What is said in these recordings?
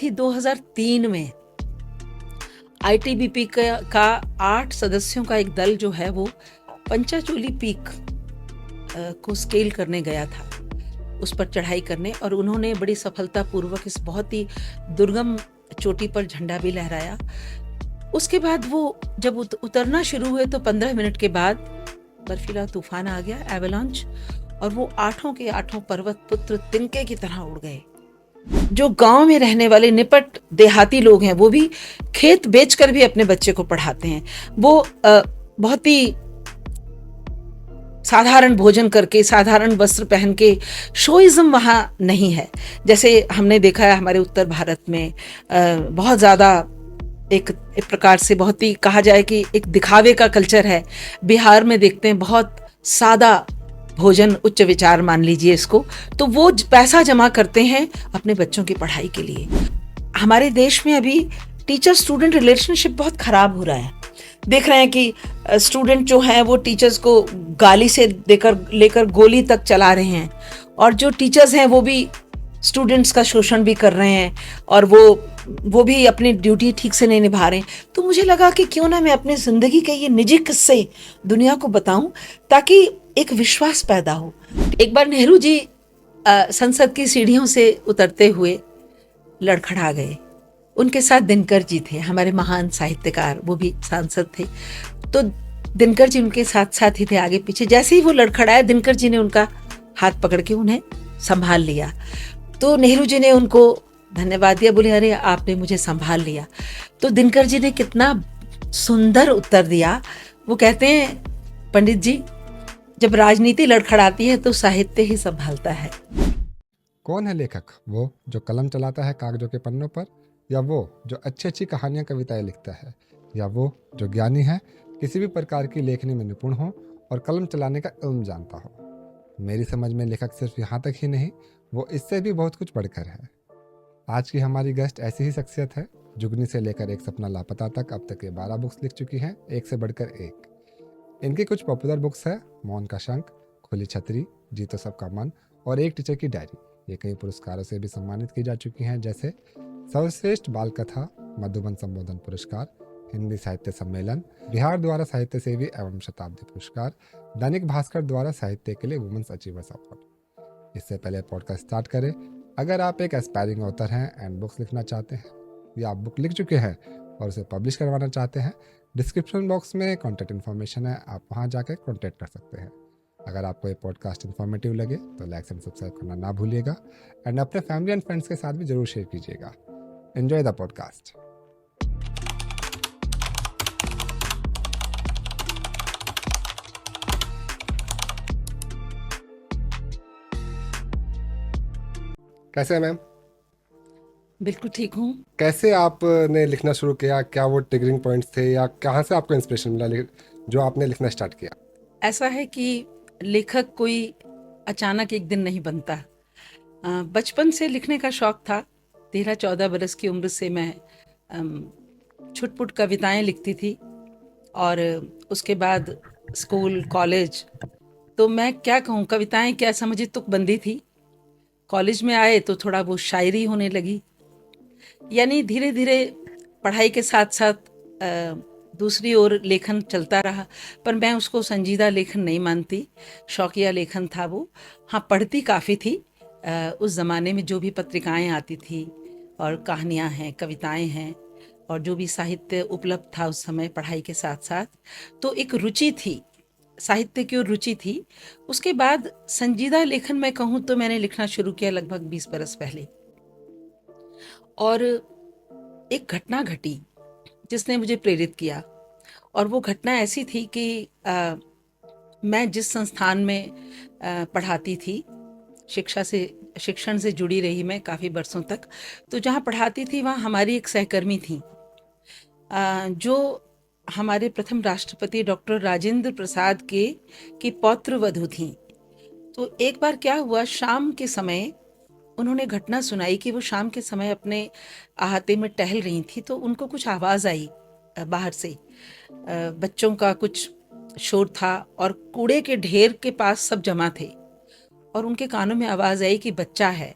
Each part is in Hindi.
थी 2003 में। आईटीबीपी का 8 सदस्यों का एक दल जो है वो पंचाचूली पीक को स्केल करने गया था, उस पर चढ़ाई करने, और उन्होंने बड़ी सफलतापूर्वक इस बहुत ही दुर्गम चोटी पर झंडा भी लहराया। उसके बाद वो जब उतरना शुरू हुए तो 15 मिनट के बाद बर्फीला तूफान आ गया, एवलांच, और वो आठों के आठों पर्वत पुत्र तिनके की तरह उड़ गए। जो गांव में रहने वाले निपट देहाती लोग हैं वो भी खेत बेचकर भी अपने बच्चे को पढ़ाते हैं। वो बहुत ही साधारण भोजन करके, साधारण वस्त्र पहन के, शोइज्म वहाँ नहीं है जैसे हमने देखा है हमारे उत्तर भारत में। बहुत ज़्यादा एक प्रकार से बहुत ही कहा जाए कि एक दिखावे का कल्चर है। बिहार में देखते हैं बहुत सादा भोजन, उच्च विचार मान लीजिए इसको, तो वो पैसा जमा करते हैं अपने बच्चों की पढ़ाई के लिए। हमारे देश में अभी टीचर स्टूडेंट रिलेशनशिप बहुत खराब हो रहा है। देख रहे हैं कि स्टूडेंट जो हैं वो टीचर्स को गाली से लेकर गोली तक चला रहे हैं, और जो टीचर्स हैं वो भी स्टूडेंट्स का शोषण भी कर रहे हैं, और वो भी अपनी ड्यूटी ठीक से नहीं निभा रहे हैं। तो मुझे लगा कि क्यों ना मैं अपनी ज़िंदगी के ये निजी किस्से दुनिया को बताऊं, ताकि एक विश्वास पैदा हो। एक बार नेहरू जी संसद की सीढ़ियों से उतरते हुए लड़खड़ा गए। उनके साथ दिनकर जी थे, हमारे महान साहित्यकार, वो भी सांसद थे। तो दिनकर जी उनके साथ साथ ही थे, आगे पीछे। जैसे ही वो लड़खड़ाए, दिनकर जी ने उनका हाथ पकड़ के उन्हें संभाल लिया। तो नेहरू जी ने उनको धन्यवाद दिया, बोले अरे आपने मुझे संभाल लिया। तो दिनकर जी ने कितना सुंदर उत्तर दिया। वो कहते हैं, पंडित जी, जब राजनीति लड़खड़ाती है तो साहित्य ही संभालता है। कौन है लेखक? वो जो कलम चलाता है कागजों के पन्नों पर, या वो जो अच्छी अच्छी कहानियां कविताएं लिखता है, या वो जो ज्ञानी है, किसी भी प्रकार की लेखनी में निपुण हो और कलम चलाने का इल्म जानता हो? मेरी समझ में लेखक सिर्फ यहाँ तक ही नहीं, वो इससे भी बहुत कुछ बढ़कर है। आज की हमारी गेस्ट ऐसी ही शख्सियत है। जुगनी से लेकर एक सपना लापता तक अब तक ये 12 बुक्स लिख चुकी हैं, एक से बढ़कर एक। इनकी कुछ पॉपुलर बुक्स है मौन का शंख, खुली छतरी, जीतो सबका मन और एक टीचर की डायरी। ये कई पुरस्कारों से भी सम्मानित की जा चुकी हैं, जैसे सर्वश्रेष्ठ बाल कथा, मधुबन संबोधन पुरस्कार, हिंदी साहित्य सम्मेलन, बिहार द्वारा साहित्य सेवी एवं शताब्दी पुरस्कार, दैनिक भास्कर द्वारा साहित्य के लिए वुमेन्स अचीवर्स अवार्ड। इससे पहले पॉडकास्ट स्टार्ट करें, अगर आप एक एस्पायरिंग ऑथर हैं एंड बुक्स लिखना चाहते हैं, या आप बुक लिख चुके हैं और उसे पब्लिश करवाना चाहते हैं, डिस्क्रिप्शन बॉक्स में कॉन्टैक्ट इन्फॉर्मेशन है, आप वहाँ जाकर कॉन्टैक्ट कर सकते हैं। अगर आपको ये पॉडकास्ट इन्फॉर्मेटिव लगे तो लाइक एंड सब्सक्राइब करना ना भूलिएगा, एंड अपने फैमिली एंड फ्रेंड्स के साथ भी जरूर शेयर कीजिएगा। Enjoy the podcast. कैसे हैं मैम? बिल्कुल ठीक हूँ। कैसे आपने लिखना शुरू किया? क्या वो ट्रिगरिंग पॉइंट्स थे, या कहाँ से आपको इंस्पिरेशन मिला जो आपने लिखना स्टार्ट किया? ऐसा है कि लेखक कोई अचानक एक दिन नहीं बनता। बचपन से लिखने का शौक था। 13-14 बरस की उम्र से मैं छुटपुट कविताएं लिखती थी, और उसके बाद स्कूल, कॉलेज, तो मैं क्या कहूँ, कविताएं क्या समझिए तुकबंदी थी। कॉलेज में आए तो थोड़ा वो शायरी होने लगी। यानी धीरे धीरे पढ़ाई के साथ साथ दूसरी ओर लेखन चलता रहा, पर मैं उसको संजीदा लेखन नहीं मानती, शौकिया लेखन था वो। हाँ, पढ़ती काफ़ी थी। उस ज़माने में जो भी पत्रिकाएं आती थी और कहानियां हैं, कविताएं हैं, और जो भी साहित्य उपलब्ध था उस समय पढ़ाई के साथ साथ, तो एक रुचि थी, साहित्य की ओर रुचि थी। उसके बाद संजीदा लेखन मैं कहूँ तो मैंने लिखना शुरू किया लगभग 20 बरस पहले। और एक घटना घटी जिसने मुझे प्रेरित किया, और वो घटना ऐसी थी कि मैं जिस संस्थान में पढ़ाती थी, शिक्षण से जुड़ी रही मैं काफ़ी बरसों तक, तो जहाँ पढ़ाती थी वहाँ हमारी एक सहकर्मी थी जो हमारे प्रथम राष्ट्रपति डॉक्टर राजेंद्र प्रसाद की पौत्र वधू थी। तो एक बार क्या हुआ, शाम के समय उन्होंने घटना सुनाई कि वो शाम के समय अपने अहाते में टहल रही थी, तो उनको कुछ आवाज़ आई बाहर से, बच्चों का कुछ शोर था, और कूड़े के ढेर के पास सब जमा थे, और उनके कानों में आवाज़ आई कि बच्चा है।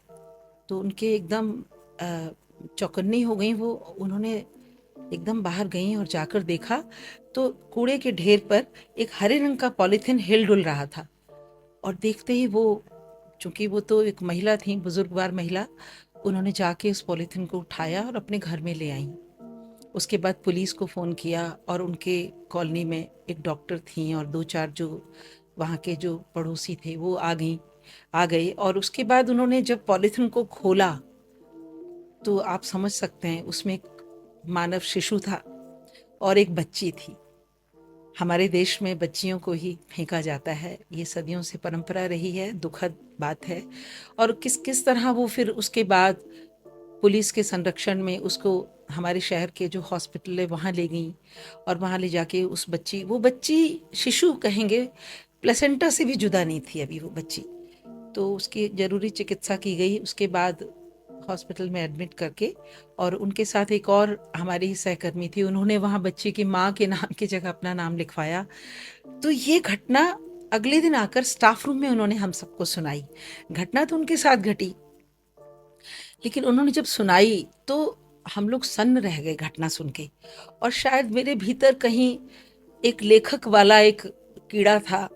तो उनके एकदम चौकन्नी हो गई वो। उन्होंने एकदम बाहर गई और जाकर देखा तो कूड़े के ढेर पर एक हरे रंग का पॉलीथिन हिल डुल रहा था। और देखते ही वो, चूंकि वो तो एक महिला थी, बुजुर्गवार महिला, उन्होंने जाके उस पॉलीथिन को उठाया और अपने घर में ले आई। उसके बाद पुलिस को फ़ोन किया और उनके कॉलोनी में एक डॉक्टर थी और दो चार जो वहाँ के जो पड़ोसी थे वो आ गए। और उसके बाद उन्होंने जब पॉलीथिन को खोला तो आप समझ सकते हैं उसमें एक मानव शिशु था और एक बच्ची थी। हमारे देश में बच्चियों को ही फेंका जाता है, ये सदियों से परंपरा रही है, दुखद बात है। और किस किस तरह वो फिर उसके बाद पुलिस के संरक्षण में उसको हमारे शहर के जो हॉस्पिटल है वहाँ ले गई। और वहाँ ले जाके उस बच्ची, वो बच्ची शिशु कहेंगे, प्लेसेंटा से भी जुदा नहीं थी अभी वो बच्ची। तो उसकी ज़रूरी चिकित्सा की गई, उसके बाद हॉस्पिटल में एडमिट करके। और उनके साथ एक और हमारी ही सहकर्मी थी, उन्होंने वहाँ बच्ची की माँ के नाम की जगह अपना नाम लिखवाया। तो ये घटना अगले दिन आकर स्टाफ रूम में उन्होंने हम सबको सुनाई। घटना तो उनके साथ घटी, लेकिन उन्होंने जब सुनाई तो हम लोग सन्न रह गए घटना सुन के। और शायद मेरे भीतर कहीं एक लेखक वाला एक कीड़ा था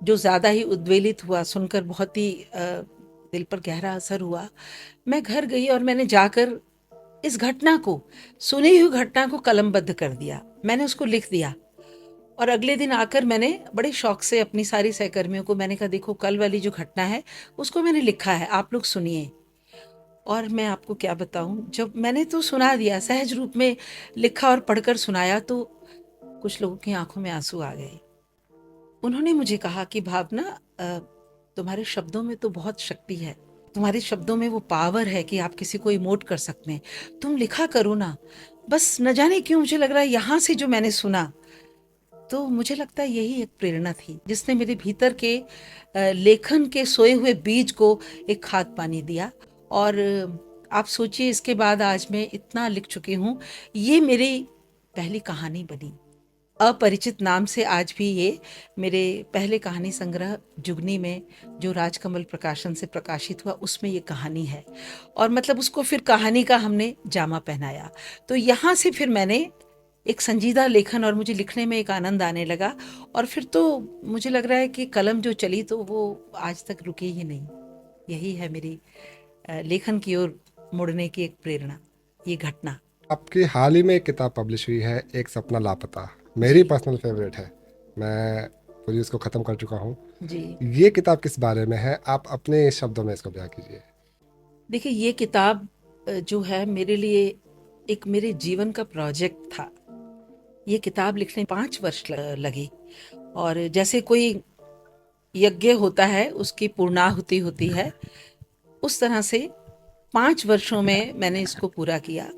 जो ज़्यादा ही उद्वेलित हुआ, सुनकर बहुत ही दिल पर गहरा असर हुआ। मैं घर गई और मैंने जाकर इस घटना को, सुनी हुई घटना को कलमबद्ध कर दिया, मैंने उसको लिख दिया। और अगले दिन आकर मैंने बड़े शौक से अपनी सारी सहकर्मियों को मैंने कहा, देखो कल वाली जो घटना है उसको मैंने लिखा है, आप लोग सुनिए। और मैं आपको क्या बताऊं, जब मैंने तो सुना दिया, सहज रूप में लिखा और पढ़कर सुनाया, तो कुछ लोगों की आंखों में आंसू आ गए। उन्होंने मुझे कहा कि भावना, तुम्हारे शब्दों में तो बहुत शक्ति है, तुम्हारे शब्दों में वो पावर है कि आप किसी को इमोट कर सकते हैं, तुम लिखा करो ना। बस न जाने क्यों मुझे लग रहा है यहाँ से जो मैंने सुना, तो मुझे लगता है यही एक प्रेरणा थी जिसने मेरे भीतर के लेखन के सोए हुए बीज को एक खाद पानी दिया। और आप सोचिए, इसके बाद आज मैं इतना लिख चुकी हूँ। ये मेरी पहली कहानी बनी अपरिचित नाम से। आज भी ये मेरे पहले कहानी संग्रह जुगनी में, जो राजकमल प्रकाशन से प्रकाशित हुआ, उसमें ये कहानी है। और मतलब उसको फिर कहानी का हमने जामा पहनाया। तो यहाँ से फिर मैंने एक संजीदा लेखन, और मुझे लिखने में एक आनंद आने लगा। और फिर तो मुझे लग रहा है कि कलम जो चली तो वो आज तक रुकी ही नहीं। यही है मेरी लेखन की ओर मुड़ने की एक प्रेरणा, ये घटना। आपकी हाल ही में एक किताब पब्लिश हुई है, एक सपना लापता, मेरी जी पर्सनल फेवरेट है। मैं पूरी उसको ख़त्म कर चुका हूँ। जी। ये किताब किस बारे में है? आप अपने शब्दों में इसको बयां कीजिए। देखिए, ये किताब जो है मेरे लिए एक मेरे जीवन का प्रोजेक्ट था। ये किताब लिखने 5 वर्ष लगे। और जैसे कोई यज्ञ होता है, उसकी पूर्णाहुति होती है, उस तरह से 5 वर्षों में मैंने इसको पूरा किया।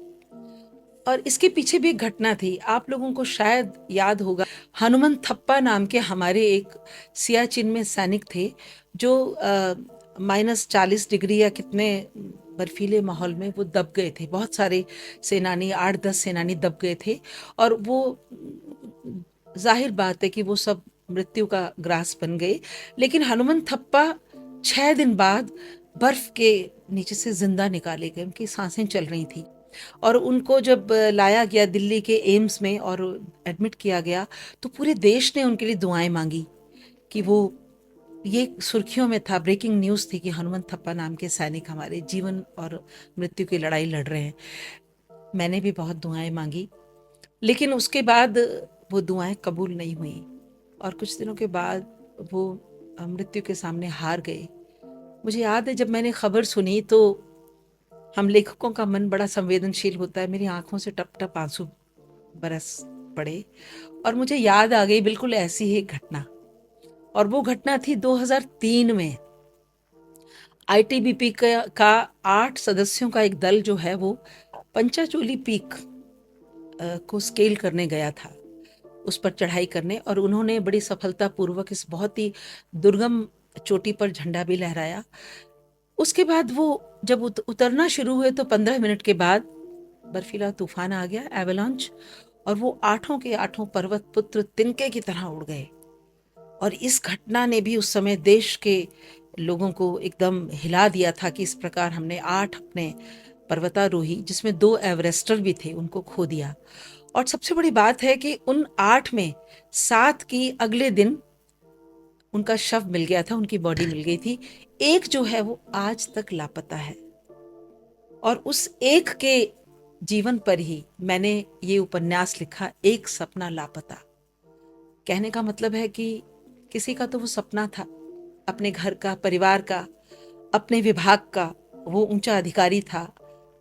और इसके पीछे भी एक घटना थी, आप लोगों को शायद याद होगा। हनुमंत थप्पा नाम के हमारे एक सियाचिन में सैनिक थे, जो -40 डिग्री या कितने बर्फीले माहौल में वो दब गए थे। बहुत सारे सेनानी, 8-10 सेनानी दब गए थे। और वो, जाहिर बात है कि वो सब मृत्यु का ग्रास बन गए। लेकिन हनुमंत थप्पा 6 दिन बाद बर्फ के नीचे से जिंदा निकाले गए, उनकी सांसें चल रही थी। और उनको जब लाया गया दिल्ली के एम्स में और एडमिट किया गया, तो पूरे देश ने उनके लिए दुआएं मांगी कि वो, ये सुर्खियों में था, ब्रेकिंग न्यूज़ थी कि हनुमंत थप्पा नाम के सैनिक हमारे जीवन और मृत्यु की लड़ाई लड़ रहे हैं। मैंने भी बहुत दुआएं मांगी, लेकिन उसके बाद वो दुआएं कबूल नहीं हुई। और कुछ दिनों के बाद वो मृत्यु के सामने हार गए। मुझे याद है जब मैंने खबर सुनी तो हम लेखकों का मन बड़ा संवेदनशील होता है, मेरी आंखों से टप टप आंसू बरस पड़े। और मुझे याद आ गई बिल्कुल ऐसी ही एक घटना। और वो घटना थी 2003 में। आईटीबीपी का 8 सदस्यों का एक दल जो है वो पंचाचोली पीक को स्केल करने गया था, उस पर चढ़ाई करने। और उन्होंने बड़ी सफलतापूर्वक इस बहुत ही दुर्गम चोटी पर झंडा भी लहराया। उसके बाद वो जब उतरना शुरू हुए तो 15 मिनट के बाद बर्फीला तूफान आ गया, एवलांच। और वो 8 के 8 पर्वत पुत्र तिनके की तरह उड़ गए। और इस घटना ने भी उस समय देश के लोगों को एकदम हिला दिया था कि इस प्रकार हमने 8 अपने पर्वतारोही, जिसमें 2 एवरेस्टर भी थे, उनको खो दिया। और सबसे बड़ी बात है कि उन 8 में 7 की अगले दिन उनका शव मिल गया था, उनकी बॉडी मिल गई थी। एक जो है वो आज तक लापता है, और उस एक के जीवन पर ही मैंने ये उपन्यास लिखा, एक सपना लापता। कहने का मतलब है कि किसी का तो वो सपना था, अपने घर का, परिवार का, अपने विभाग का, वो ऊंचा अधिकारी था,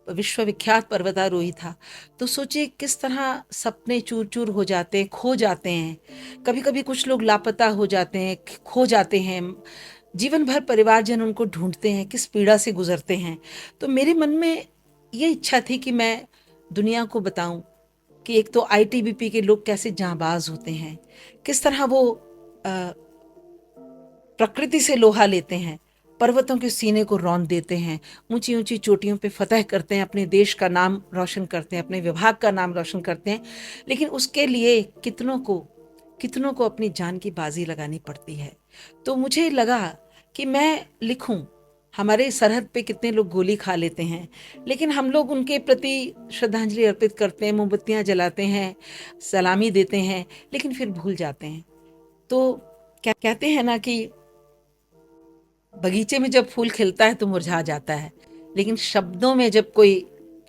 विश्वविख्यात पर्वतारोही था। तो सोचिए किस तरह सपने चूर चूर हो जाते हैं, खो जाते हैं। कभी कभी कुछ लोग लापता हो जाते हैं, खो जाते हैं, जीवन भर परिवारजन उनको ढूंढते हैं, किस पीड़ा से गुजरते हैं। तो मेरे मन में ये इच्छा थी कि मैं दुनिया को बताऊं कि एक तो आईटीबीपी के लोग कैसे जांबाज होते हैं, किस तरह वो प्रकृति से लोहा लेते हैं, पर्वतों के सीने को रौंद देते हैं, ऊंची ऊंची चोटियों पे फतह करते हैं, अपने देश का नाम रोशन करते हैं, अपने विभाग का नाम रोशन करते हैं। लेकिन उसके लिए कितनों को अपनी जान की बाजी लगानी पड़ती है। तो मुझे लगा कि मैं लिखूं, हमारे सरहद पे कितने लोग गोली खा लेते हैं, लेकिन हम लोग उनके प्रति श्रद्धांजलि अर्पित करते हैं, मोमबत्तियां जलाते हैं, सलामी देते हैं, लेकिन फिर भूल जाते हैं। तो क्या कहते हैं ना कि बगीचे में जब फूल खिलता है तो मुरझा जाता है, लेकिन शब्दों में जब कोई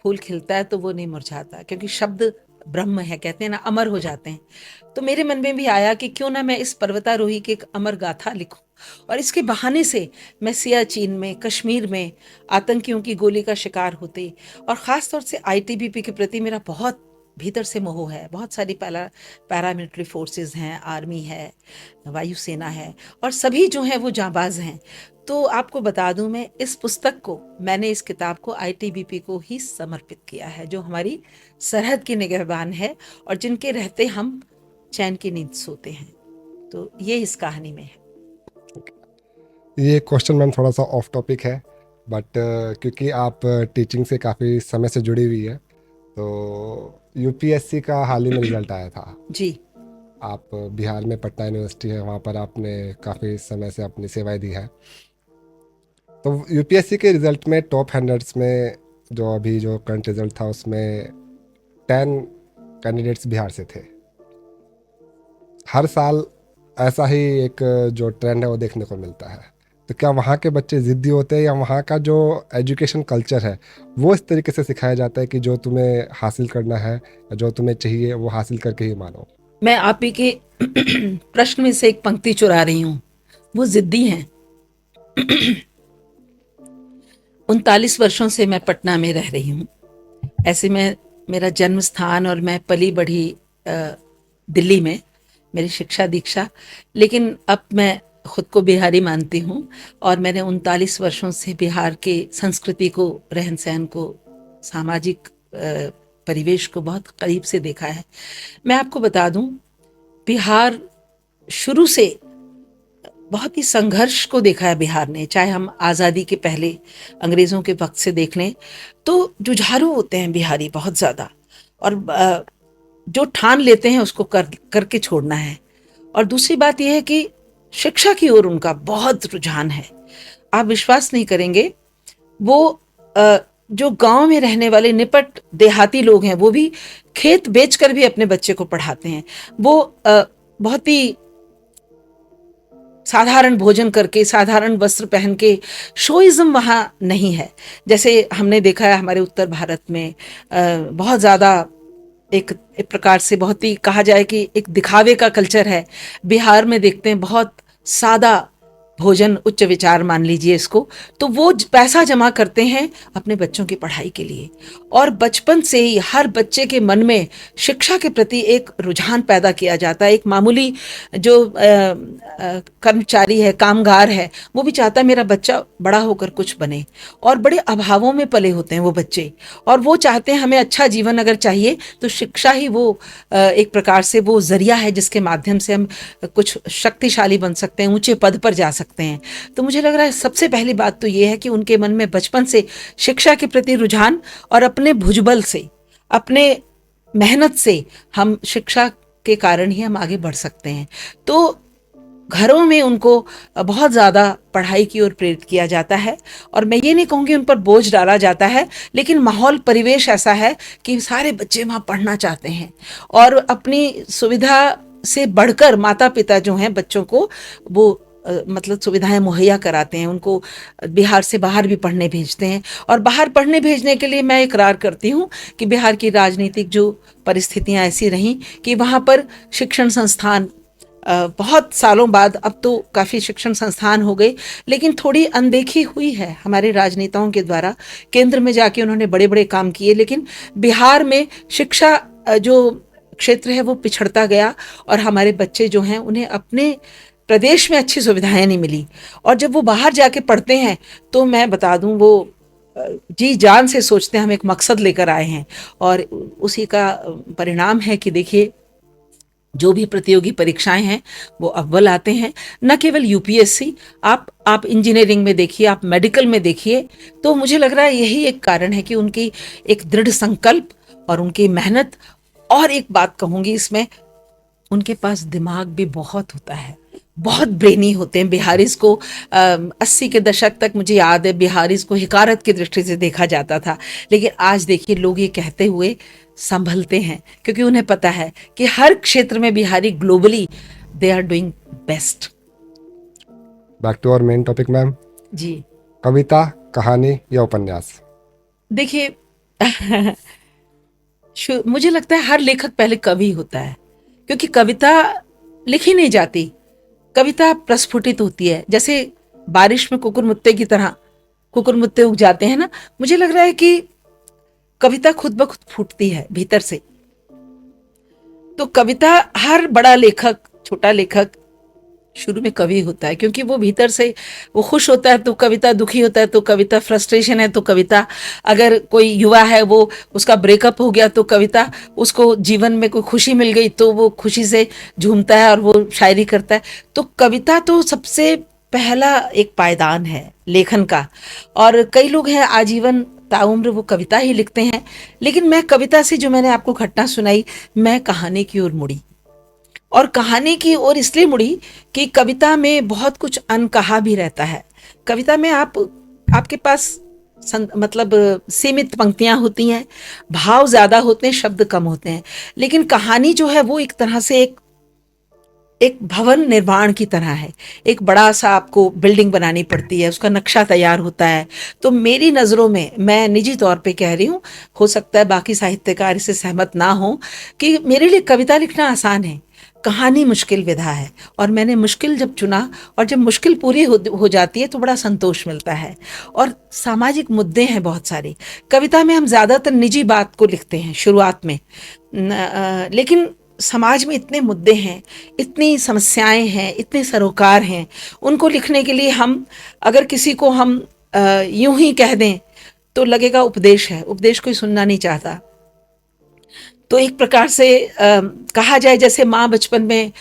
फूल खिलता है तो वो नहीं मुरझाता, क्योंकि शब्द ब्रह्म है, कहते हैं ना, अमर हो जाते हैं। तो मेरे मन में भी आया कि क्यों ना मैं इस पर्वतारोही की एक अमर गाथा लिखूं, और इसके बहाने से मैं सियाचिन में, कश्मीर में आतंकियों की गोली का शिकार होते, और ख़ास तौर से आईटीबीपी के प्रति मेरा बहुत भीतर से मोह है। बहुत सारी पैरामिलिट्री फोर्सेस हैं, आर्मी है, वायुसेना है, और सभी जो हैं वो जांबाज हैं। तो आपको बता दूं, मैं इस पुस्तक को, मैंने इस किताब को आईटीबीपी को ही समर्पित किया है, जो हमारी सरहद की निगहबान है और जिनके रहते हम चैन की नींद सोते हैं। तो ये इस कहानी में है। ये क्वेश्चन मैम थोड़ा सा ऑफ टॉपिक है, बट क्योंकि आप टीचिंग से काफ़ी समय से जुड़ी हुई है, तो यूपीएससी का हाल ही में रिजल्ट आया था। जी। आप बिहार में पटना यूनिवर्सिटी है, वहाँ पर आपने काफ़ी समय से अपनी सेवाएं दी है। तो यूपीएससी के रिज़ल्ट में टॉप 100 में जो अभी जो करंट रिज़ल्ट था उसमें 10 कैंडिडेट्स बिहार से थे। हर साल ऐसा ही एक जो ट्रेंड है वो देखने को मिलता है। तो क्या वहाँ के बच्चे ज़िद्दी होते हैं, या वहाँ का जो एजुकेशन कल्चर है वो इस तरीके से सिखाया जाता है कि जो तुम्हें हासिल करना है या जो तुम्हें चाहिए वो हासिल करके ही मानो? मैं आप ही के प्रश्न में से एक पंक्ति चुरा रही हूँ। वो जिद्दी हैं। 39 वर्षों से मैं पटना में रह रही हूँ। ऐसे में मेरा जन्म स्थान और मैं पली बढ़ी दिल्ली में, मेरी शिक्षा दीक्षा, लेकिन अब मैं खुद को बिहारी मानती हूँ, और मैंने 39 वर्षों से बिहार के संस्कृति को, रहन सहन को, सामाजिक परिवेश को बहुत करीब से देखा है। मैं आपको बता दूं, बिहार शुरू से बहुत ही संघर्ष को देखा है बिहार ने। चाहे हम आज़ादी के पहले अंग्रेज़ों के वक्त से देख लें, तो जुझारू होते हैं बिहारी बहुत ज़्यादा, और जो ठान लेते हैं उसको करके छोड़ना है। और दूसरी बात यह है कि शिक्षा की ओर उनका बहुत रुझान है। आप विश्वास नहीं करेंगे, वो जो गांव में रहने वाले निपट देहाती लोग हैं, वो भी खेत बेचकर भी अपने बच्चे को पढ़ाते हैं। वो बहुत ही साधारण भोजन करके, साधारण वस्त्र पहन के, शोइज्म वहाँ नहीं है जैसे हमने देखा है हमारे उत्तर भारत में। बहुत ज़्यादा एक प्रकार से, बहुत ही कहा जाए कि एक दिखावे का कल्चर है। बिहार में देखते हैं बहुत सादा भोजन, उच्च विचार मान लीजिए इसको। तो वो पैसा जमा करते हैं अपने बच्चों की पढ़ाई के लिए, और बचपन से ही हर बच्चे के मन में शिक्षा के प्रति एक रुझान पैदा किया जाता है। एक मामूली जो कर्मचारी है, कामगार है, वो भी चाहता है मेरा बच्चा बड़ा होकर कुछ बने, और बड़े अभावों में पले होते हैं वो बच्चे, और वो चाहते हैं हमें अच्छा जीवन अगर चाहिए तो शिक्षा ही वो एक प्रकार से वो जरिया है जिसके माध्यम से हम कुछ शक्तिशाली बन सकते हैं, ऊंचे पद पर जा सकते हैं। तो मुझे लग रहा है सबसे पहली बात तो ये है कि उनके मन में बचपन से शिक्षा के प्रति रुझान, और अपने भुजबल से, अपने मेहनत से हम शिक्षा के कारण ही हम आगे बढ़ सकते हैं। तो घरों में उनको बहुत ज़्यादा पढ़ाई की ओर प्रेरित किया जाता है। और मैं ये नहीं कहूँगी उन पर बोझ डाला जाता है, लेकिन माहौल परिवेश ऐसा है कि सारे बच्चे वहाँ पढ़ना चाहते हैं और अपनी सुविधा से बढ़कर माता पिता जो हैं बच्चों को वो मतलब सुविधाएं मुहैया कराते हैं, उनको बिहार से बाहर भी पढ़ने भेजते हैं। और बाहर पढ़ने भेजने के लिए मैं इकरार करती हूँ कि बिहार की राजनीतिक जो परिस्थितियां ऐसी रहीं कि वहाँ पर शिक्षण संस्थान बहुत सालों बाद, अब तो काफ़ी शिक्षण संस्थान हो गए, लेकिन थोड़ी अनदेखी हुई है हमारे राजनेताओं के द्वारा। केंद्र में जाके उन्होंने बड़े बड़े काम किए, लेकिन बिहार में शिक्षा जो क्षेत्र है वो पिछड़ता गया और हमारे बच्चे जो हैं उन्हें अपने प्रदेश में अच्छी सुविधाएं नहीं मिली। और जब वो बाहर जाके पढ़ते हैं तो मैं बता दूं वो जी जान से सोचते हैं हम एक मकसद लेकर आए हैं, और उसी का परिणाम है कि देखिए जो भी प्रतियोगी परीक्षाएं हैं वो अव्वल आते हैं। न केवल यूपीएससी, आप इंजीनियरिंग में देखिए, आप मेडिकल में देखिए। तो मुझे लग रहा है यही एक कारण है कि उनकी एक दृढ़ संकल्प और उनकी मेहनत। और एक बात कहूंगी इसमें, उनके पास दिमाग भी बहुत होता है, बहुत ब्रेनी होते हैं। बिहारीज को 80 के दशक तक मुझे याद है बिहारीज को हिकारत की दृष्टि से देखा जाता था, लेकिन आज देखिए लोग ये कहते हुए संभलते हैं क्योंकि उन्हें पता है कि हर क्षेत्र में Bihari globally they are doing best. Back to our main topic ma'am, जी कविता, कहानी या उपन्यास? देखिए मुझे लगता है हर लेखक पहले कवि होता है, क्योंकि कविता लिखी नहीं जाती, कविता प्रस्फुटित होती है। जैसे बारिश में कुकुरमुत्ते की तरह कुकुरमुत्ते उग जाते हैं ना, मुझे लग रहा है कि कविता खुद ब खुद फूटती है भीतर से। तो कविता, हर बड़ा लेखक, छोटा लेखक शुरू में कवि होता है, क्योंकि वो भीतर से वो खुश होता है तो कविता, दुखी होता है तो कविता, फ्रस्ट्रेशन है तो कविता, अगर कोई युवा है वो उसका ब्रेकअप हो गया तो कविता, उसको जीवन में कोई खुशी मिल गई तो वो खुशी से झूमता है और वो शायरी करता है। तो कविता तो सबसे पहला एक पायदान है लेखन का। और कई लोग हैं आजीवन ताउम्र वो कविता ही लिखते हैं, लेकिन मैं कविता से, जो मैंने आपको घटना सुनाई, मैं कहानी की ओर मुड़ी। और कहानी की ओर इसलिए मुड़ी कि कविता में बहुत कुछ अनकहा भी रहता है। कविता में आपके पास मतलब सीमित पंक्तियां होती हैं, भाव ज्यादा होते हैं, शब्द कम होते हैं। लेकिन कहानी जो है वो एक तरह से एक भवन निर्माण की तरह है। एक बड़ा सा आपको बिल्डिंग बनानी पड़ती है, उसका नक्शा तैयार होता है। तो मेरी नज़रों में, मैं निजी तौर पे कह रही हूँ, हो सकता है बाकी साहित्यकार इससे सहमत ना हो, कि मेरे लिए कविता लिखना आसान है, कहानी मुश्किल विधा है। और मैंने मुश्किल जब चुना, और जब मुश्किल पूरी हो जाती है तो बड़ा संतोष मिलता है। और सामाजिक मुद्दे हैं बहुत सारे। कविता में हम ज़्यादातर निजी बात को लिखते हैं शुरुआत में, लेकिन समाज में इतने मुद्दे हैं, इतनी समस्याएं हैं, इतने सरोकार हैं, उनको लिखने के लिए हम अगर किसी को हम यूं ही कह दें तो लगेगा उपदेश है, उपदेश कोई सुनना नहीं चाहता। तो एक प्रकार से कहा जाए जैसे माँ बचपन में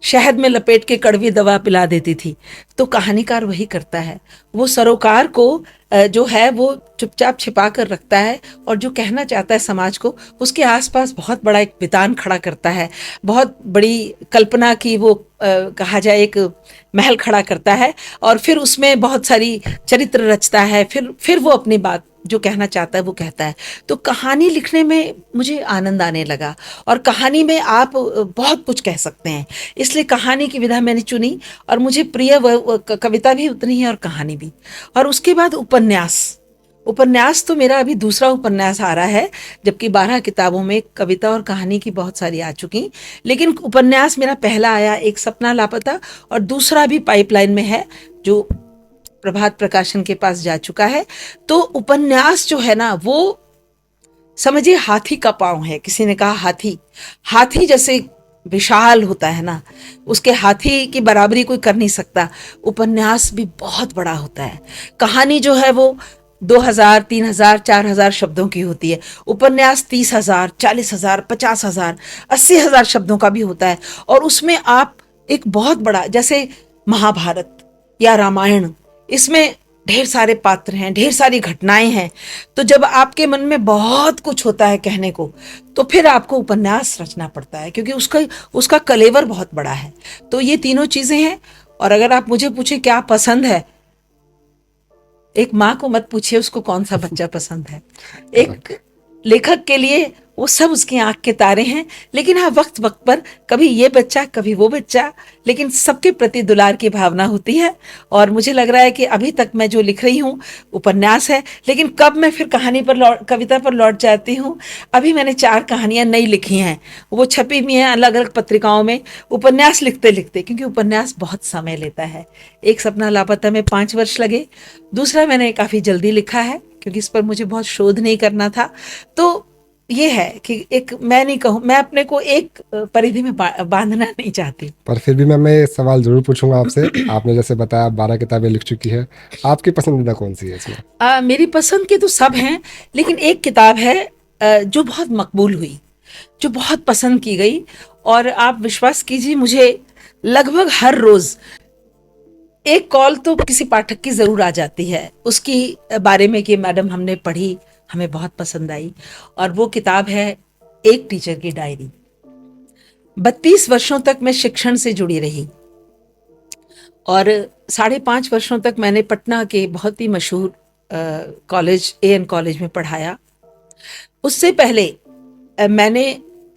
शहद में लपेट के कड़वी दवा पिला देती थी, तो कहानीकार वही करता है। वो सरोकार को जो है वो चुपचाप छिपा कर रखता है, और जो कहना चाहता है समाज को, उसके आसपास बहुत बड़ा एक वितान खड़ा करता है, बहुत बड़ी कल्पना की वो कहा जाए एक महल खड़ा करता है, और फिर उसमें बहुत सारी चरित्र रचता है, फिर वो अपनी बात जो कहना चाहता है वो कहता है। तो कहानी लिखने में मुझे आनंद आने लगा, और कहानी में आप बहुत कुछ कह सकते हैं, इसलिए कहानी की विधा मैंने चुनी। और मुझे प्रिय कविता भी उतनी है और कहानी भी। और उसके बाद उपन्यास तो मेरा अभी दूसरा उपन्यास आ रहा है, जबकि 12 किताबों में कविता और कहानी की बहुत सारी आ चुकी, लेकिन उपन्यास मेरा पहला आया, एक सपना लापता, और दूसरा भी पाइपलाइन में है जो प्रभात प्रकाशन के पास जा चुका है। तो उपन्यास जो है ना, वो समझिए हाथी का पांव है। किसी ने कहा हाथी जैसे विशाल होता है ना, उसके हाथी की बराबरी कोई कर नहीं सकता। उपन्यास भी बहुत बड़ा होता है। कहानी जो है वो 2000, 3000, 4000 शब्दों की होती है। उपन्यास 30,000, 40,000, 50,000, 80,000 शब्दों का भी होता है। और उसमें आप एक बहुत बड़ा, जैसे महाभारत या रामायण, इसमें ढेर सारे पात्र हैं, ढेर सारी घटनाएं हैं। तो जब आपके मन में बहुत कुछ होता है कहने को, तो फिर आपको उपन्यास रचना पड़ता है, क्योंकि उसका उसका कलेवर बहुत बड़ा है। तो ये तीनों चीजें हैं। और अगर आप मुझे पूछे क्या पसंद है, एक माँ को मत पूछिए उसको कौन सा बच्चा पसंद है। एक लेखक के लिए वो सब उसकी आंख के तारे हैं। लेकिन हाँ, वक्त वक्त पर कभी ये बच्चा कभी वो बच्चा, लेकिन सबके प्रति दुलार की भावना होती है। और मुझे लग रहा है कि अभी तक मैं जो लिख रही हूँ उपन्यास है, लेकिन कब मैं फिर कहानी पर कविता पर लौट जाती हूँ। अभी मैंने 4 कहानियां नई लिखी हैं, वो छपी भी हैं अलग अलग पत्रिकाओं में। उपन्यास लिखते लिखते, क्योंकि उपन्यास बहुत समय लेता है। एक सपना लापता में 5 वर्ष लगे, दूसरा मैंने काफी जल्दी लिखा है क्योंकि इस पर मुझे बहुत शोध नहीं करना था। तो ये है कि एक, मैं नहीं कहूँ, मैं अपने को एक परिधि में बांधना नहीं चाहती। पर फिर भी मैं ये सवाल ज़रूर पूछूंगा आपसे। आपने जैसे बताया 12 किताबें लिख चुकी है, आपकी पसंदीदा कौन सी है इसमें? मेरी पसंद के तो सब हैं, लेकिन एक किताब है जो बहुत मकबूल हुई, जो बहुत पसंद की गई। और आप विश्वास कीजिए, मुझे लगभग हर रोज एक कॉल तो किसी पाठक की जरूर आ जाती है उसकी बारे में कि मैडम हमने पढ़ी, हमें बहुत पसंद आई। और वो किताब है एक टीचर की डायरी। 32 वर्षों तक मैं शिक्षण से जुड़ी रही और 5.5 वर्षों तक मैंने पटना के बहुत ही मशहूर कॉलेज, एएन कॉलेज में पढ़ाया। उससे पहले मैंने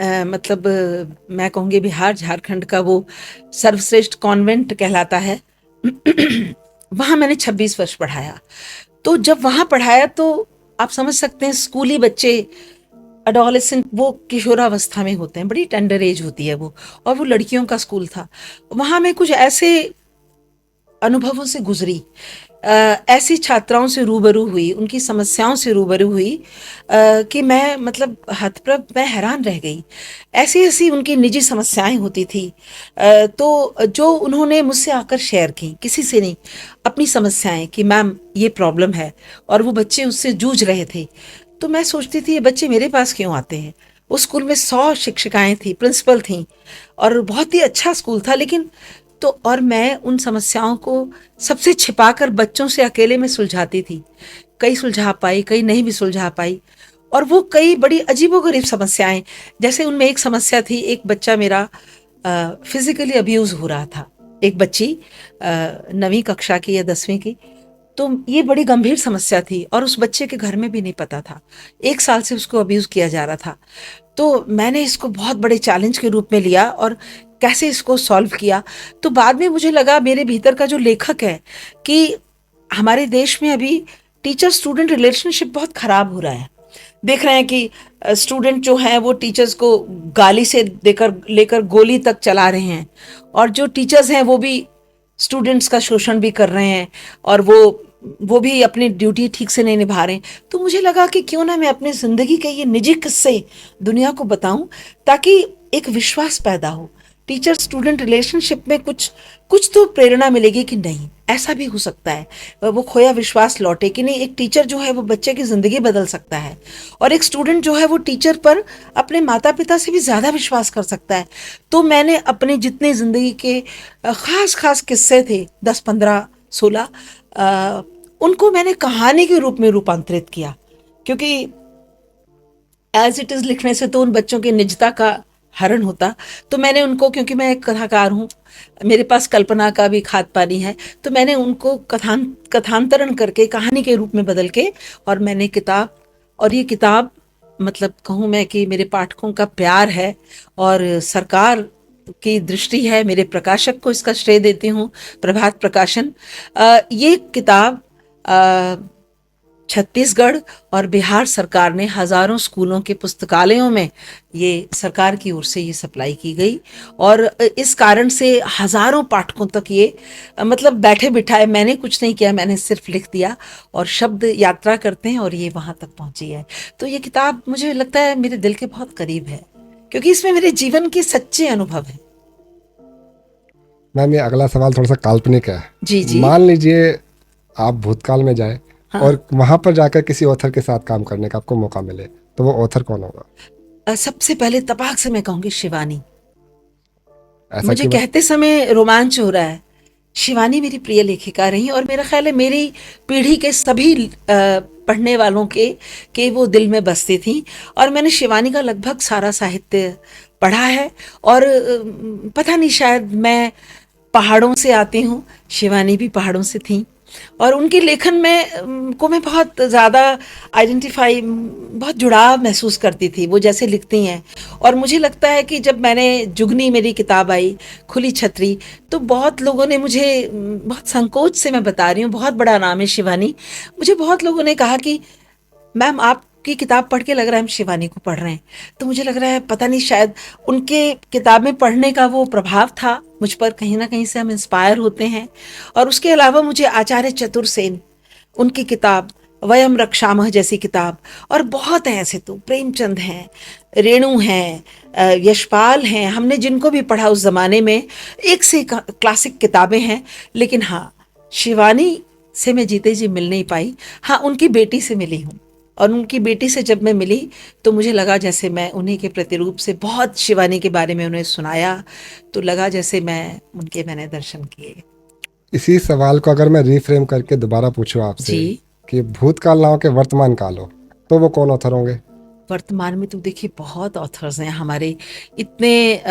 मैं कहूँगी बिहार झारखंड का वो सर्वश्रेष्ठ कॉन्वेंट कहलाता है, वहाँ मैंने 26 वर्ष पढ़ाया। तो जब वहाँ पढ़ाया तो आप समझ सकते हैं, स्कूली बच्चे, अडोलेसेंट, वो किशोरावस्था में होते हैं, बड़ी टेंडर एज होती है वो, और वो लड़कियों का स्कूल था। वहाँ मैं कुछ ऐसे अनुभवों से गुजरी, ऐसी छात्राओं से रूबरू हुई, उनकी समस्याओं से रूबरू हुई कि मैं हतप्रभ, मैं हैरान रह गई। ऐसी ऐसी उनकी निजी समस्याएं होती थी, तो जो उन्होंने मुझसे आकर शेयर की, किसी से नहीं, अपनी समस्याएं कि मैम ये प्रॉब्लम है, और वो बच्चे उससे जूझ रहे थे। तो मैं सोचती थी ये बच्चे मेरे पास क्यों आते हैं। उस स्कूल में 100 शिक्षिकाएं थी, प्रिंसिपल थी, और बहुत ही अच्छा स्कूल था। लेकिन तो और मैं उन समस्याओं को सबसे छिपाकर बच्चों से अकेले में सुलझाती थी। कई सुलझा पाई, कई नहीं भी सुलझा पाई। और वो कई बड़ी अजीबोगरीब समस्याएं, जैसे उनमें एक समस्या थी, एक बच्चा मेरा फिजिकली अब्यूज हो रहा था, एक बच्ची 9वीं कक्षा की या 10वीं की। तो ये बड़ी गंभीर समस्या थी और उस बच्चे के घर में भी नहीं पता था, 1 साल से उसको अब्यूज किया जा रहा था। तो मैंने इसको बहुत बड़े चैलेंज के रूप में लिया और कैसे इसको सॉल्व किया। तो बाद में मुझे लगा मेरे भीतर का जो लेखक है कि हमारे देश में अभी टीचर स्टूडेंट रिलेशनशिप बहुत खराब हो रहा है। देख रहे हैं कि स्टूडेंट जो हैं वो टीचर्स को गाली से देकर लेकर गोली तक चला रहे हैं, और जो टीचर्स हैं वो भी स्टूडेंट्स का शोषण भी कर रहे हैं, और वो भी अपनी ड्यूटी ठीक से नहीं निभा रहे हैं। तो मुझे लगा कि क्यों ना मैं अपनी जिंदगी के ये निजी किस्से दुनिया को बताऊं, ताकि एक विश्वास पैदा हो। टीचर स्टूडेंट रिलेशनशिप में कुछ तो प्रेरणा मिलेगी कि नहीं, ऐसा भी हो सकता है, वो खोया विश्वास लौटे कि नहीं, एक टीचर जो है वो बच्चे की जिंदगी बदल सकता है, और एक स्टूडेंट जो है वो टीचर पर अपने माता पिता से भी ज्यादा विश्वास कर सकता है। तो मैंने अपने जितने जिंदगी के खास खास किस्से थे, 10, 15, 16, उनको मैंने कहानी के रूप में रूपांतरित किया, क्योंकि एज इट इज लिखने से तो उन बच्चों की निजता का हरण होता। तो मैंने उनको, क्योंकि मैं एक कथाकार हूँ, मेरे पास कल्पना का भी खाद पानी है, तो मैंने उनको कथांतरण करके कहानी के रूप में बदल के, और मैंने किताब, और ये किताब कहूँ मैं कि मेरे पाठकों का प्यार है और सरकार की दृष्टि है। मेरे प्रकाशक को इसका श्रेय देती हूँ, प्रभात प्रकाशन। ये किताब छत्तीसगढ़ और बिहार सरकार ने हजारों स्कूलों के पुस्तकालयों में ये सरकार की ओर से ये सप्लाई की गई, और इस कारण से हजारों पाठकों तक ये बैठे बिठाए, मैंने कुछ नहीं किया, मैंने सिर्फ लिख दिया, और शब्द यात्रा करते हैं और ये वहां तक पहुंची है। तो ये किताब मुझे लगता है मेरे दिल के बहुत करीब है, क्योंकि इसमें मेरे जीवन के सच्चे अनुभव है। मैम, ये अगला सवाल थोड़ा सा काल्पनिक है। जी जी। मान लीजिए आप भूतकाल में जाए, हाँ। और वहां पर जाकर किसी ऑथर के साथ काम करने का आपको मौका मिले, तो वो ऑथर कौन होगा? सबसे पहले तपाक से मैं कहूंगी शिवानी। ऐसा मुझे क्यों? कहते समय रोमांच हो रहा है शिवानी मेरी प्रिय लेखिका रही और मेरा ख्याल है मेरी पीढ़ी के सभी पढ़ने वालों के वो दिल में बसती थी। और मैंने शिवानी का लगभग सारा साहित्य पढ़ा है। और पता नहीं, शायद मैं पहाड़ों से आती हूँ, शिवानी भी पहाड़ों से थी। और उनके लेखन में को मैं बहुत ज़्यादा आइडेंटिफाई, बहुत जुड़ाव महसूस करती थी वो जैसे लिखती हैं। और मुझे लगता है कि जब मैंने जुगनी मेरी किताब आई, खुली छतरी, तो बहुत लोगों ने मुझे, बहुत संकोच से मैं बता रही हूँ, बहुत बड़ा नाम है शिवानी, मुझे बहुत लोगों ने कहा कि मैम आपकी किताब पढ़ के लग रहा है हम शिवानी को पढ़ रहे हैं। तो मुझे लग रहा है पता नहीं, शायद उनके किताबें पढ़ने का वो प्रभाव था मुझ पर, कहीं ना कहीं से हम इंस्पायर होते हैं। और उसके अलावा मुझे आचार्य चतुर सेन, उनकी किताब वयम रक्षामः जैसी किताब, और बहुत हैं ऐसे, तो प्रेमचंद हैं, रेणु हैं, यशपाल हैं, हमने जिनको भी पढ़ा उस ज़माने में, एक से एक क्लासिक किताबें हैं। लेकिन हाँ, शिवानी से मैं जीते जी मिल नहीं पाई। हाँ, उनकी बेटी से मिली हूँ। और उनकी बेटी से जब मैं मिली तो मुझे लगा जैसे मैं उन्हीं के प्रतिरूप से, बहुत शिवानी के बारे में उन्हें सुनाया तो लगा जैसे मैंने दर्शन किए। इसी सवाल को अगर मैं रीफ्रेम करके दोबारा पूछूं आपसे जी। कि भूतकाल ना हो के वर्तमान काल हो, तो वो कौन ऑथर होंगे? वर्तमान में तो देखिए बहुत ऑथर्स हैं हमारे, इतने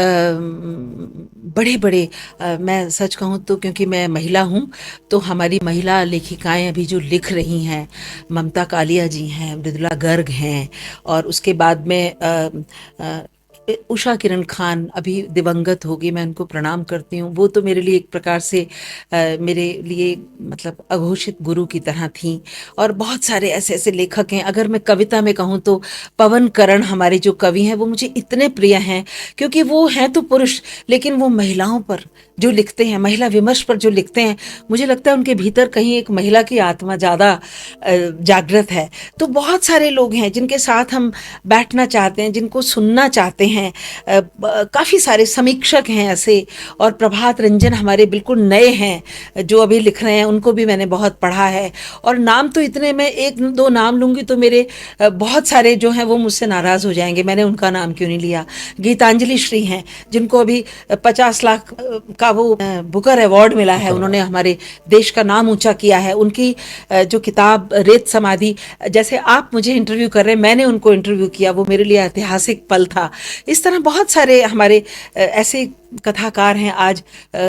बड़े बड़े, मैं सच कहूँ तो क्योंकि मैं महिला हूँ, तो हमारी महिला लेखिकाएं अभी जो लिख रही हैं, ममता कालिया जी हैं, मृदुला गर्ग हैं, और उसके बाद में उषा किरण खान अभी दिवंगत होगी, मैं उनको प्रणाम करती हूँ। वो तो मेरे लिए एक प्रकार से मेरे लिए मतलब अघोषित गुरु की तरह थी। और बहुत सारे ऐसे ऐसे लेखक हैं। अगर मैं कविता में कहूँ तो पवन करण हमारे जो कवि हैं वो मुझे इतने प्रिय हैं, क्योंकि वो हैं तो पुरुष, लेकिन वो महिलाओं पर जो लिखते हैं, महिला विमर्श पर जो लिखते हैं, मुझे लगता है उनके भीतर कहीं एक महिला की आत्मा ज़्यादा जागृत है। तो बहुत सारे लोग हैं जिनके साथ हम बैठना चाहते हैं, जिनको सुनना चाहते हैं। काफ़ी सारे समीक्षक हैं ऐसे, और प्रभात रंजन हमारे बिल्कुल नए हैं जो अभी लिख रहे हैं, उनको भी मैंने बहुत पढ़ा है। और नाम तो इतने, मैं एक दो नाम लूँगी तो मेरे बहुत सारे जो हैं वो मुझसे नाराज़ हो जाएंगे, मैंने उनका नाम क्यों नहीं लिया। गीतांजलि श्री हैं, जिनको अभी 50 लाख का वो बुकर अवार्ड मिला है, उन्होंने हमारे देश का नाम ऊंचा किया है। उनकी जो किताब रेत समाधि, जैसे आप मुझे इंटरव्यू कर रहे हैं, मैंने उनको इंटरव्यू किया, वो मेरे लिए ऐतिहासिक पल था। इस तरह बहुत सारे हमारे ऐसे कथाकार हैं आज,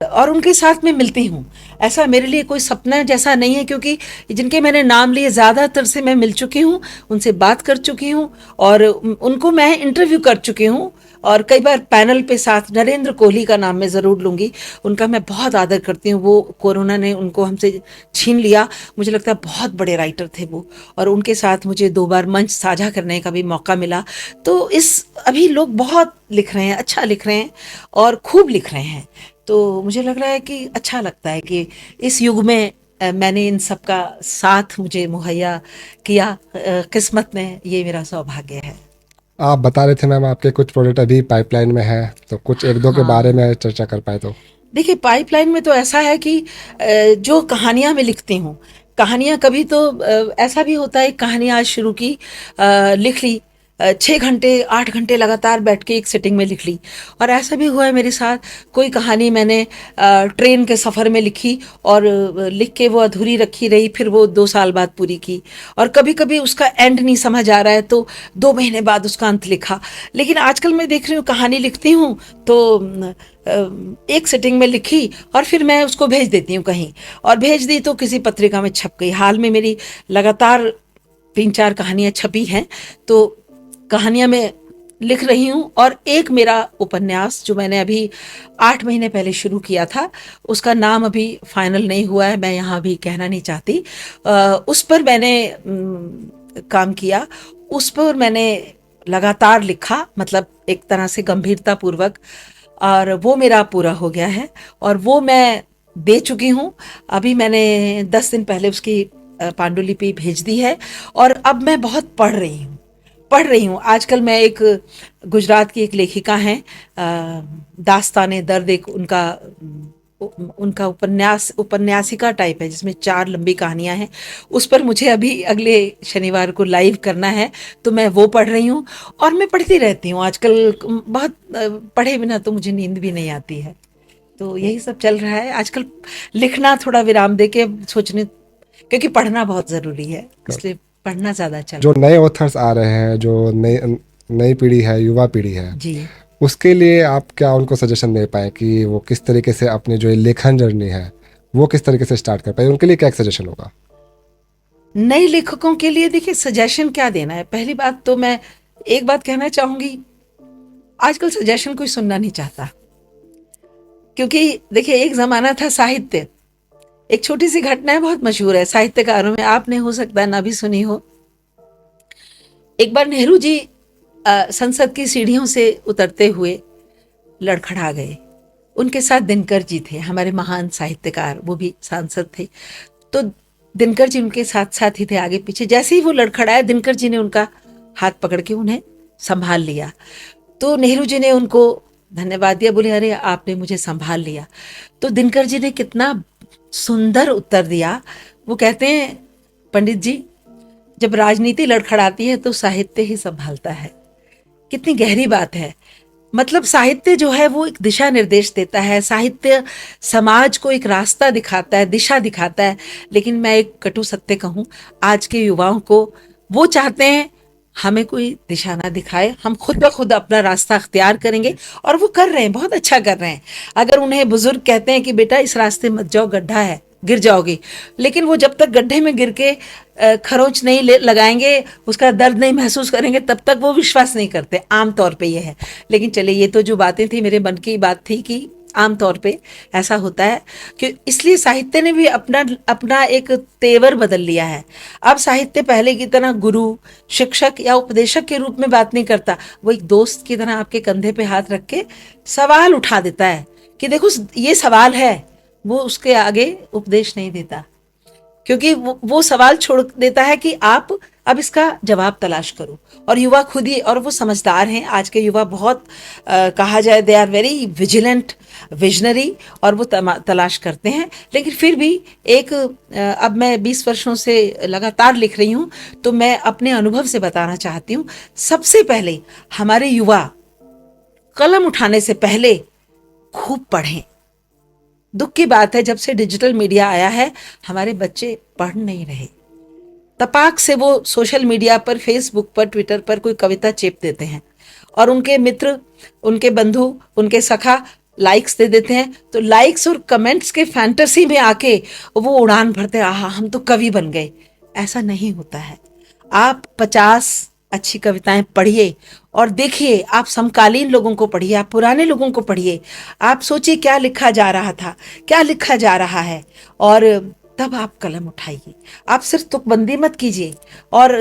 और उनके साथ मैं मिलती हूँ। ऐसा मेरे लिए कोई सपना जैसा नहीं है, क्योंकि जिनके मैंने नाम लिए ज़्यादातर से मैं मिल चुकी हूँ, उनसे बात कर चुकी हूँ, और उनको मैं इंटरव्यू कर चुकी हूँ। और कई बार पैनल पे साथ, नरेंद्र कोहली का नाम मैं ज़रूर लूँगी, उनका मैं बहुत आदर करती हूँ। वो कोरोना ने उनको हमसे छीन लिया, मुझे लगता है बहुत बड़े राइटर थे वो, और उनके साथ मुझे 2 बार मंच साझा करने का भी मौका मिला। तो इस अभी लोग बहुत लिख रहे हैं, अच्छा लिख रहे हैं और खूब लिख रहे हैं। तो मुझे लग रहा है कि अच्छा लगता है कि इस युग में मैंने इन सब का साथ मुझे मुहैया किया, किस्मत ने, ये मेरा सौभाग्य है। आप बता रहे थे मैम आपके कुछ प्रोजेक्ट अभी पाइपलाइन में है, तो कुछ एक दो के बारे हाँ, में चर्चा कर पाए तो। देखिए पाइपलाइन में तो ऐसा है कि जो कहानियाँ मैं लिखती हूँ, कहानियाँ कभी तो ऐसा भी होता है, कहानियाँ आज शुरू की, लिख ली, 6 घंटे 8 घंटे लगातार बैठ के एक सिटिंग में लिख ली। और ऐसा भी हुआ है मेरे साथ, कोई कहानी मैंने ट्रेन के सफ़र में लिखी और लिख के वो अधूरी रखी रही, फिर वो 2 साल बाद पूरी की। और कभी कभी उसका एंड नहीं समझ आ रहा है तो 2 महीने बाद उसका अंत लिखा। लेकिन आजकल मैं देख रही हूँ, कहानी लिखती हूँ तो एक सिटिंग में लिखी और फिर मैं उसको भेज देती हूँ कहीं, और भेज दी तो किसी पत्रिका में छप गई। हाल में मेरी लगातार 3 4 कहानियाँ छपी हैं। तो कहानियाँ मैं लिख रही हूँ। और एक मेरा उपन्यास जो मैंने अभी 8 महीने पहले शुरू किया था, उसका नाम अभी फाइनल नहीं हुआ है, मैं यहाँ अभी कहना नहीं चाहती। उस पर मैंने काम किया, उस पर मैंने लगातार लिखा, मतलब एक तरह से गंभीरता पूर्वक, और वो मेरा पूरा हो गया है और वो मैं दे चुकी हूँ। अभी मैंने 10 दिन पहले उसकी पांडुलिपि भेज दी है। और अब मैं बहुत पढ़ रही हूँ आजकल। मैं एक गुजरात की एक लेखिका हैं, दास्ताने दर्द, एक उनका उपन्यासिका टाइप है जिसमें 4 लंबी कहानियां हैं। उस पर मुझे अभी अगले शनिवार को लाइव करना है, तो मैं वो पढ़ रही हूँ। और मैं पढ़ती रहती हूँ आजकल, बहुत पढ़े बिना तो मुझे नींद भी नहीं आती है। तो यही सब चल रहा है आजकल। लिखना थोड़ा विराम दे के अब सोचने, क्योंकि पढ़ना बहुत ज़रूरी है, इसलिए पढ़ना ज़्यादा चल जो रहा नए ऑथर्स आ रहे हैं, जो नई नई पीढ़ी है, युवा पीढ़ी है, है जी। उसके लिए आप क्या उनको सजेशन दे पाए कि वो किस तरीके से अपने जो ये लेखन जर्नी है वो किस तरीके से स्टार्ट कर पाए? उनके लिए क्या एक सजेशन होगा? नए लेखकों के लिए देखिए सजेशन क्या देना है। पहली बात तो मैं एक बात कहना चाहूंगी, आजकल सजेशन कोई सुनना नहीं चाहता। क्योंकि देखिए एक जमाना था साहित्य, एक छोटी सी घटना है बहुत मशहूर है साहित्यकारों में, आपने हो सकता है ना भी सुनी हो। एक बार नेहरू जी संसद की सीढ़ियों से उतरते हुए लड़खड़ा गए। उनके साथ दिनकर जी थे, हमारे महान साहित्यकार, वो भी सांसद थे। तो दिनकर जी उनके साथ साथ ही थे, आगे पीछे। जैसे ही वो लड़खड़ाया, दिनकर जी ने उनका हाथ पकड़ के उन्हें संभाल लिया। तो नेहरू जी ने उनको धन्यवाद दिया, बोले अरे आपने मुझे संभाल लिया। तो दिनकर जी ने कितना सुंदर उत्तर दिया। वो कहते हैं, पंडित जी, जब राजनीति लड़खड़ाती है तो साहित्य ही संभालता है। कितनी गहरी बात है। मतलब साहित्य जो है वो एक दिशा निर्देश देता है, साहित्य समाज को एक रास्ता दिखाता है, दिशा दिखाता है। लेकिन मैं एक कटु सत्य कहूँ, आज के युवाओं को वो चाहते हैं हमें कोई दिशा ना दिखाए, हम खुद ब खुद अपना रास्ता अख्तियार करेंगे। और वो कर रहे हैं, बहुत अच्छा कर रहे हैं। अगर उन्हें बुजुर्ग कहते हैं कि बेटा इस रास्ते मत जाओ, गड्ढा है, गिर जाओगी, लेकिन वो जब तक गड्ढे में गिर के खरोंच नहीं लगाएंगे, उसका दर्द नहीं महसूस करेंगे, तब तक वो विश्वास नहीं करते। आम तौर पे ये है। लेकिन चलिए, ये तो जो बातें थी मेरे मन की बात थी कि आम तौर पे ऐसा होता है कि इसलिए साहित्य ने भी अपना अपना एक तेवर बदल लिया है। अब साहित्य पहले की तरह गुरु, शिक्षक या उपदेशक के रूप में बात नहीं करता। वो एक दोस्त की तरह आपके कंधे पे हाथ रख के सवाल उठा देता है कि देखो ये सवाल है। वो उसके आगे उपदेश नहीं देता, क्योंकि वो सवाल छोड़ देता है कि आप अब इसका जवाब तलाश करो। और युवा खुद ही, और वो समझदार हैं। आज के युवा बहुत कहा जाए they are very vigilant, visionary, और वो तलाश करते हैं। लेकिन फिर भी एक अब मैं 20 वर्षों से लगातार लिख रही हूँ, तो मैं अपने अनुभव से बताना चाहती हूँ। सबसे पहले हमारे युवा कलम उठाने से पहले खूब पढ़ें। दुख की बात है, जब से डिजिटल मीडिया आया है हमारे बच्चे पढ़ नहीं रहे। तपाक से वो सोशल मीडिया पर, फेसबुक पर, ट्विटर पर कोई कविता चेप देते हैं, और उनके मित्र, उनके बंधु, उनके सखा लाइक्स दे देते हैं। तो लाइक्स और कमेंट्स के फैंटेसी में आके वो उड़ान भरते हैं, आहा हम तो कवि बन गए। ऐसा नहीं होता है। आप 50 अच्छी कविताएं पढ़िए और देखिए, आप समकालीन लोगों को पढ़िए, आप पुराने लोगों को पढ़िए, आप सोचिए क्या लिखा जा रहा था, क्या लिखा जा रहा है, और तब आप कलम उठाइए। आप सिर्फ तुकबंदी मत कीजिए। और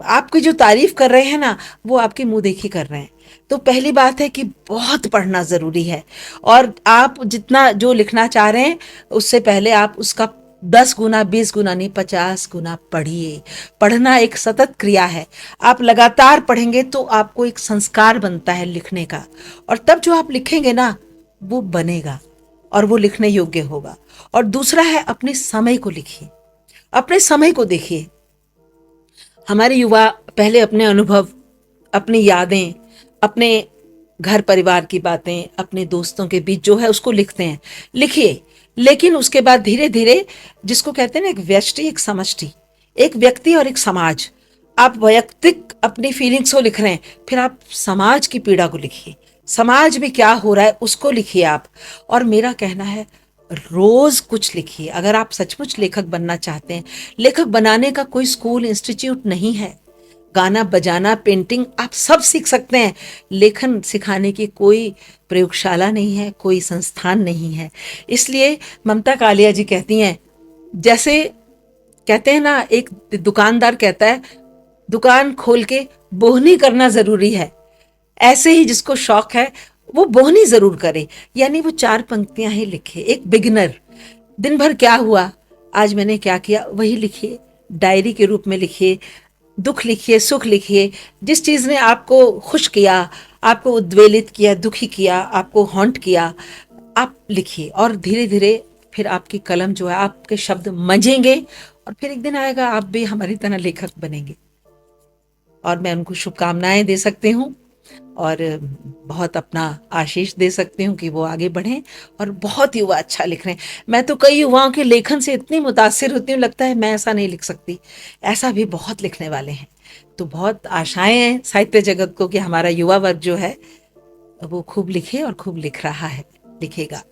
आपकी जो तारीफ कर रहे हैं ना, वो आपकी मुंह देखी कर रहे हैं। तो पहली बात है कि बहुत पढ़ना ज़रूरी है। और आप जितना जो लिखना चाह रहे हैं, उससे पहले आप उसका 10 गुना, 20 गुना नहीं, 50 गुना पढ़िए। पढ़ना एक सतत क्रिया है। आप लगातार पढ़ेंगे तो आपको एक संस्कार बनता है लिखने का, और तब जो आप लिखेंगे ना, वो बनेगा और वो लिखने योग्य होगा। और दूसरा है, अपने समय को लिखिए, अपने समय को देखिए। हमारे युवा पहले अपने अनुभव, अपनी यादें, अपने घर परिवार की बातें, अपने दोस्तों के बीच जो है उसको लिखते हैं। लिखिए, लेकिन उसके बाद धीरे धीरे, जिसको कहते हैं ना, एक व्यष्टि, एक समष्टि, एक व्यक्ति और एक समाज। आप वैयक्तिक अपनी फीलिंग्स को लिख रहे हैं, फिर आप समाज की पीड़ा को लिखिए, समाज में क्या हो रहा है उसको लिखिए आप। और मेरा कहना है, रोज कुछ लिखिए। अगर आप सचमुच लेखक बनना चाहते हैं, लेखक बनाने का कोई स्कूल, इंस्टीट्यूट नहीं है। गाना बजाना, पेंटिंग, आप सब सीख सकते हैं। लेखन सिखाने की कोई प्रयोगशाला नहीं है, कोई संस्थान नहीं है। इसलिए ममता कालिया जी कहती हैं, जैसे कहते हैं ना, एक दुकानदार कहता है दुकान खोल के बोहनी करना जरूरी है, ऐसे ही जिसको शौक है वो बोहनी जरूर करे। यानी वो 4 पंक्तियां ही लिखे। एक बिगिनर, दिन भर क्या हुआ, आज मैंने क्या किया, वही लिखिए। डायरी के रूप में लिखिए, दुख लिखिए, सुख लिखिए। जिस चीज़ ने आपको खुश किया, आपको उद्वेलित किया, दुखी किया, आपको हॉन्ट किया, आप लिखिए। और धीरे धीरे फिर आपकी कलम जो है, आपके शब्द मंजेंगे, और फिर एक दिन आएगा आप भी हमारी तरह लेखक बनेंगे। और मैं उनको शुभकामनाएं दे सकती हूँ। और बहुत अपना आशीष दे सकती हूँ कि वो आगे बढ़ें, और बहुत युवा अच्छा लिख रहे हैं। मैं तो कई युवाओं के लेखन से इतनी मुतासिर होती हूँ, लगता है मैं ऐसा नहीं लिख सकती, ऐसा भी बहुत लिखने वाले हैं। तो बहुत आशाएं हैं साहित्य जगत को कि हमारा युवा वर्ग जो है वो खूब लिखे, और खूब लिख रहा है, लिखेगा।